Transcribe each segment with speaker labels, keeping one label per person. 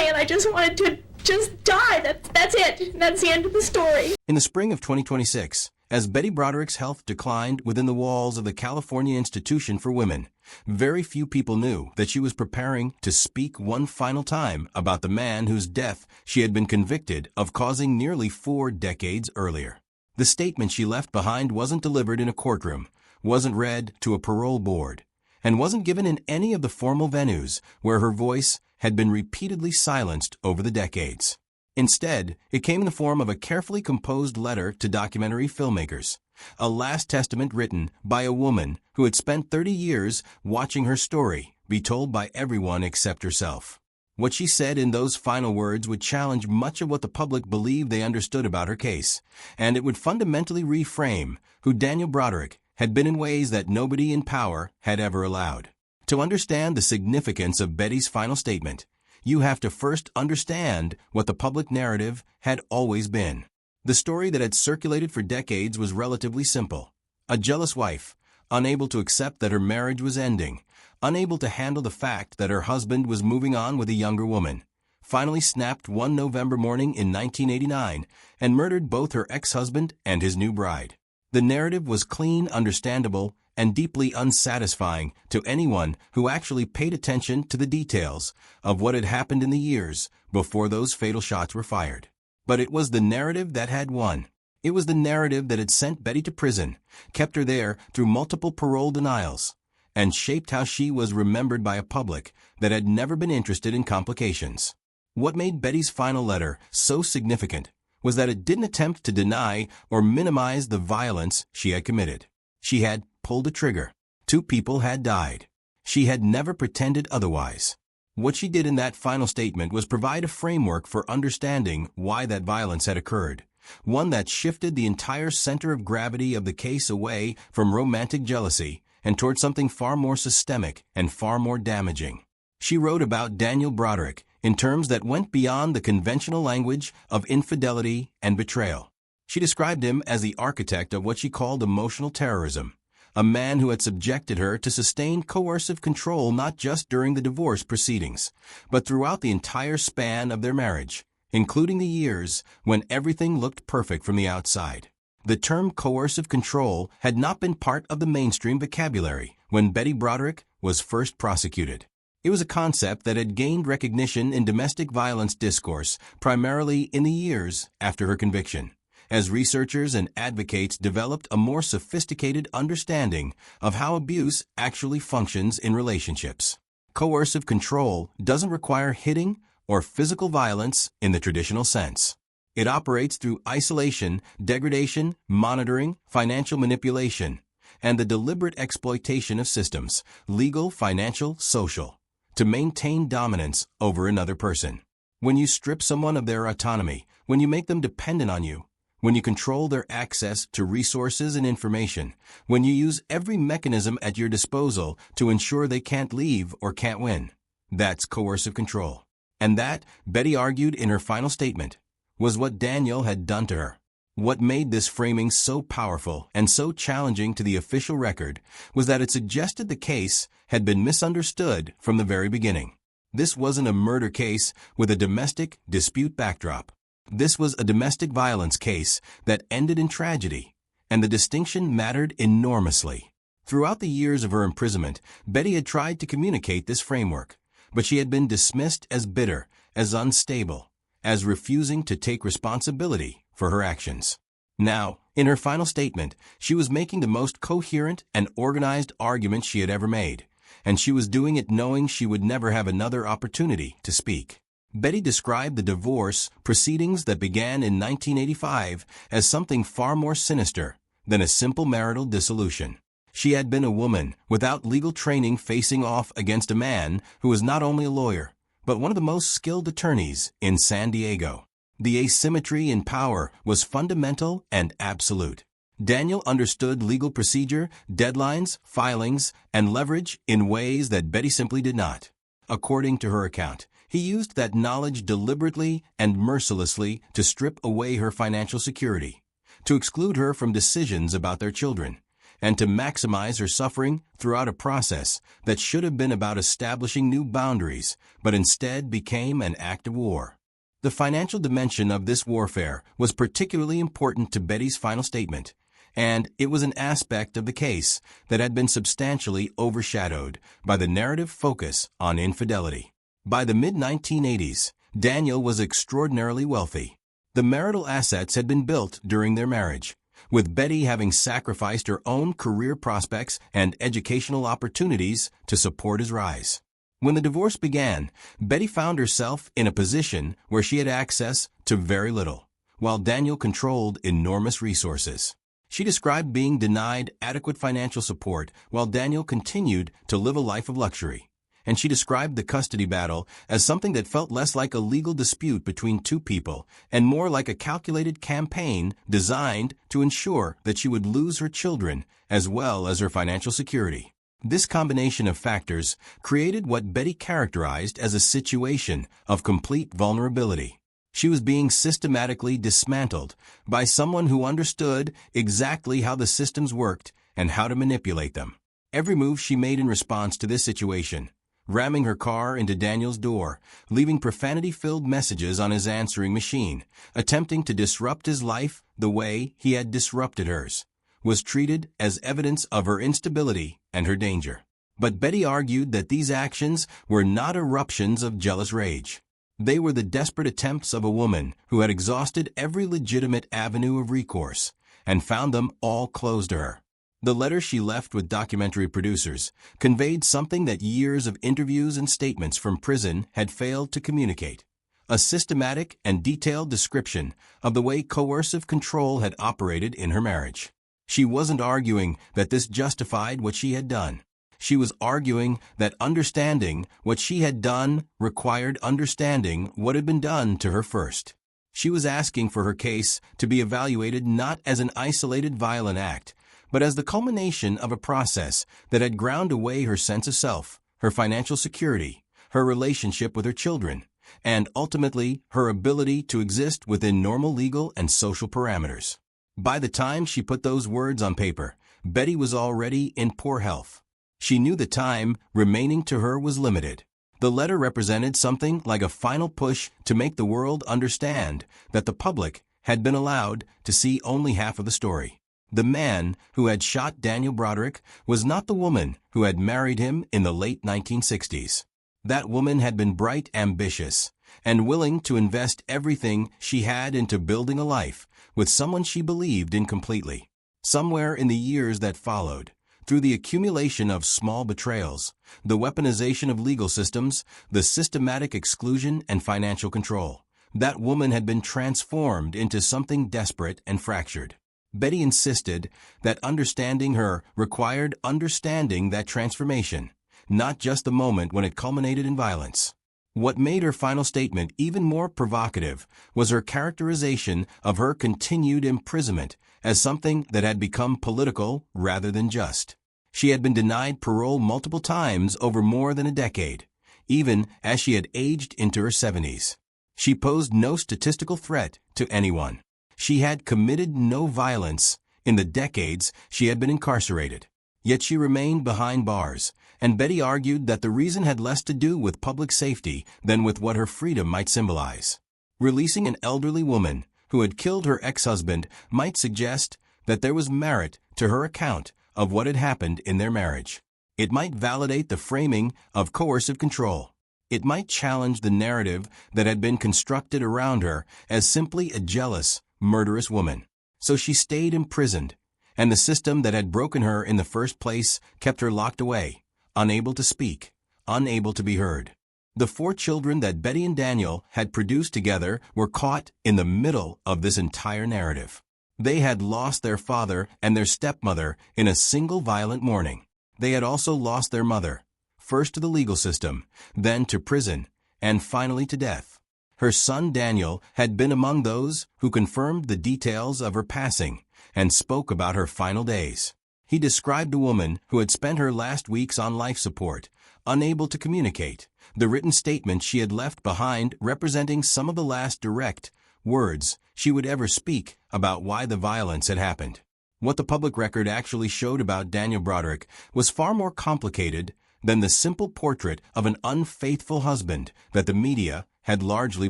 Speaker 1: and I just wanted to just die. That's it. That's the end of the story.
Speaker 2: In the spring of 2026, as Betty Broderick's health declined within the walls of the California Institution for Women, very few people knew that she was preparing to speak one final time about the man whose death she had been convicted of causing nearly 4 decades earlier. The statement she left behind wasn't delivered in a courtroom, wasn't read to a parole board, and wasn't given in any of the formal venues where her voice had been repeatedly silenced over the decades. Instead, it came in the form of a carefully composed letter to documentary filmmakers, a last testament written by a woman who had spent 30 years watching her story be told by everyone except herself. What she said in those final words would challenge much of what the public believed they understood about her case, and it would fundamentally reframe who Daniel Broderick had been in ways that nobody in power had ever allowed. To understand the significance of Betty's final statement, you have to first understand what the public narrative had always been. The story that had circulated for decades was relatively simple. A jealous wife, unable to accept that her marriage was ending, unable to handle the fact that her husband was moving on with a younger woman, finally snapped one November morning in 1989 and murdered both her ex-husband and his new bride. The narrative was clean, understandable, and deeply unsatisfying to anyone who actually paid attention to the details of what had happened in the years before those fatal shots were fired. But it was the narrative that had won. It was the narrative that had sent Betty to prison, kept her there through multiple parole denials, and shaped how she was remembered by a public that had never been interested in complications. What made Betty's final letter so significant was that it didn't attempt to deny or minimize the violence she had committed. She had pulled a trigger. 2 people had died. She had never pretended otherwise. What she did in that final statement was provide a framework for understanding why that violence had occurred, one that shifted the entire center of gravity of the case away from romantic jealousy and toward something far more systemic and far more damaging. She wrote about Daniel Broderick in terms that went beyond the conventional language of infidelity and betrayal. She described him as the architect of what she called emotional terrorism, a man who had subjected her to sustained coercive control not just during the divorce proceedings, but throughout the entire span of their marriage, including the years when everything looked perfect from the outside. The term coercive control had not been part of the mainstream vocabulary when Betty Broderick was first prosecuted. It was a concept that had gained recognition in domestic violence discourse primarily in the years after her conviction, as researchers and advocates developed a more sophisticated understanding of how abuse actually functions in relationships. Coercive control doesn't require hitting or physical violence in the traditional sense. It operates through isolation, degradation, monitoring, financial manipulation, and the deliberate exploitation of systems, legal, financial, social, to maintain dominance over another person. When you strip someone of their autonomy, when you make them dependent on you, when you control their access to resources and information, when you use every mechanism at your disposal to ensure they can't leave or can't win, that's coercive control. And that, Betty argued in her final statement, was what Daniel had done to her. What made this framing so powerful and so challenging to the official record was that it suggested the case had been misunderstood from the very beginning. This wasn't a murder case with a domestic dispute backdrop. This was a domestic violence case that ended in tragedy, and the distinction mattered enormously. Throughout the years of her imprisonment, Betty had tried to communicate this framework, but she had been dismissed as bitter, as unstable, as refusing to take responsibility for her actions. Now, in her final statement, she was making the most coherent and organized argument she had ever made, and she was doing it knowing she would never have another opportunity to speak. Betty described the divorce proceedings that began in 1985 as something far more sinister than a simple marital dissolution. She had been a woman without legal training facing off against a man who was not only a lawyer, but one of the most skilled attorneys in San Diego. The asymmetry in power was fundamental and absolute. Daniel understood legal procedure, deadlines, filings, and leverage in ways that Betty simply did not. According to her account, he used that knowledge deliberately and mercilessly to strip away her financial security, to exclude her from decisions about their children, and to maximize her suffering throughout a process that should have been about establishing new boundaries, but instead became an act of war. The financial dimension of this warfare was particularly important to Betty's final statement, and it was an aspect of the case that had been substantially overshadowed by the narrative focus on infidelity. By the mid-1980s, Daniel was extraordinarily wealthy. The marital assets had been built during their marriage, with Betty having sacrificed her own career prospects and educational opportunities to support his rise. When the divorce began, Betty found herself in a position where she had access to very little, while Daniel controlled enormous resources. She described being denied adequate financial support while Daniel continued to live a life of luxury. And she described the custody battle as something that felt less like a legal dispute between two people and more like a calculated campaign designed to ensure that she would lose her children as well as her financial security. This combination of factors created what Betty characterized as a situation of complete vulnerability. She was being systematically dismantled by someone who understood exactly how the systems worked and how to manipulate them. Every move she made in response to this situation, ramming her car into Daniel's door, leaving profanity-filled messages on his answering machine, attempting to disrupt his life the way he had disrupted hers, was treated as evidence of her instability and her danger. But Betty argued that these actions were not eruptions of jealous rage. They were the desperate attempts of a woman who had exhausted every legitimate avenue of recourse and found them all closed to her. The letter she left with documentary producers conveyed something that years of interviews and statements from prison had failed to communicate: a systematic and detailed description of the way coercive control had operated in her marriage. She wasn't arguing that this justified what she had done. She was arguing that understanding what she had done required understanding what had been done to her first. She was asking for her case to be evaluated not as an isolated violent act, but as the culmination of a process that had ground away her sense of self, her financial security, her relationship with her children, and ultimately her ability to exist within normal legal and social parameters. By the time she put those words on paper, Betty was already in poor health. She knew the time remaining to her was limited. The letter represented something like a final push to make the world understand that the public had been allowed to see only half of the story. The man who had shot Daniel Broderick was not the woman who had married him in the late 1960s. That woman had been bright, ambitious, and willing to invest everything she had into building a life with someone she believed in completely. Somewhere in the years that followed, through the accumulation of small betrayals, the weaponization of legal systems, the systematic exclusion and financial control, that woman had been transformed into something desperate and fractured. Betty insisted that understanding her required understanding that transformation, not just the moment when it culminated in violence. What made her final statement even more provocative was her characterization of her continued imprisonment as something that had become political rather than just. She had been denied parole multiple times over more than a decade, even as she had aged into her 70s. She posed no statistical threat to anyone. She had committed no violence in the decades she had been incarcerated. Yet she remained behind bars, and Betty argued that the reason had less to do with public safety than with what her freedom might symbolize. Releasing an elderly woman who had killed her ex-husband might suggest that there was merit to her account of what had happened in their marriage. It might validate the framing of coercive control. It might challenge the narrative that had been constructed around her as simply a jealous, murderous woman. So she stayed imprisoned, and the system that had broken her in the first place kept her locked away, unable to speak, unable to be heard. The 4 children that Betty and Daniel had produced together were caught in the middle of this entire narrative. They had lost their father and their stepmother in a single violent morning. They had also lost their mother, first to the legal system, then to prison, and finally to death. Her son Daniel had been among those who confirmed the details of her passing and spoke about her final days. He described a woman who had spent her last weeks on life support, unable to communicate, the written statement she had left behind representing some of the last direct words she would ever speak about why the violence had happened. What the public record actually showed about Daniel Broderick was far more complicated than the simple portrait of an unfaithful husband that the media had largely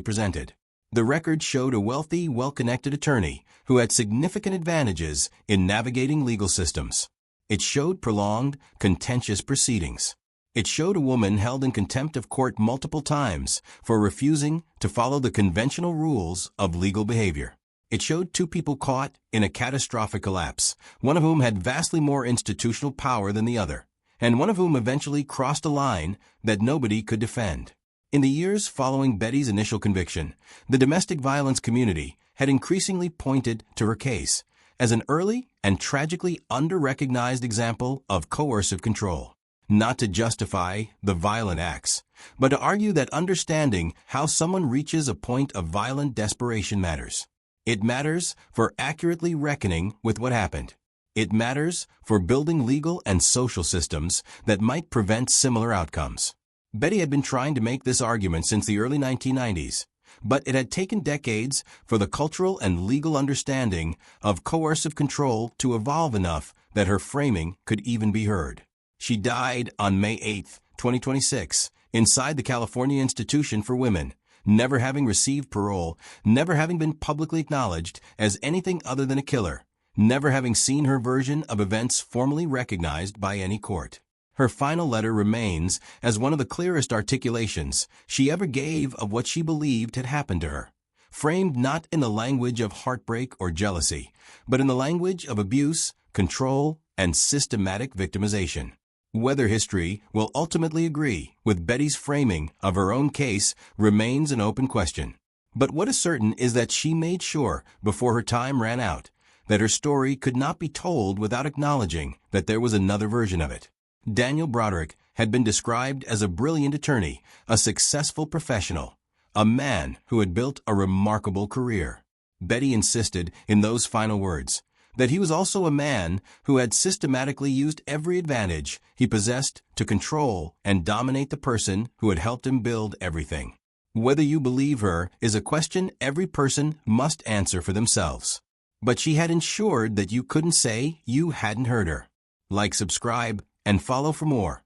Speaker 2: presented. The record showed a wealthy, well-connected attorney who had significant advantages in navigating legal systems. It showed prolonged, contentious proceedings. It showed a woman held in contempt of court multiple times for refusing to follow the conventional rules of legal behavior. It showed two people caught in a catastrophic collapse, one of whom had vastly more institutional power than the other, and one of whom eventually crossed a line that nobody could defend. In the years following Betty's initial conviction, the domestic violence community had increasingly pointed to her case as an early and tragically under-recognized example of coercive control. Not to justify the violent acts, but to argue that understanding how someone reaches a point of violent desperation matters. It matters for accurately reckoning with what happened. It matters for building legal and social systems that might prevent similar outcomes. Betty had been trying to make this argument since the early 1990s, but it had taken decades for the cultural and legal understanding of coercive control to evolve enough that her framing could even be heard. She died on May 8, 2026, inside the California Institution for Women, never having received parole, never having been publicly acknowledged as anything other than a killer, never having seen her version of events formally recognized by any court. Her final letter remains as one of the clearest articulations she ever gave of what she believed had happened to her, framed not in the language of heartbreak or jealousy, but in the language of abuse, control, and systematic victimization. Whether history will ultimately agree with Betty's framing of her own case remains an open question. But what is certain is that she made sure, before her time ran out, that her story could not be told without acknowledging that there was another version of it. Daniel Broderick had been described as a brilliant attorney, a successful professional, a man who had built a remarkable career. Betty insisted in those final words that he was also a man who had systematically used every advantage he possessed to control and dominate the person who had helped him build everything. Whether you believe her is a question every person must answer for themselves. But she had ensured that you couldn't say you hadn't heard her. Like, subscribe, and follow for more.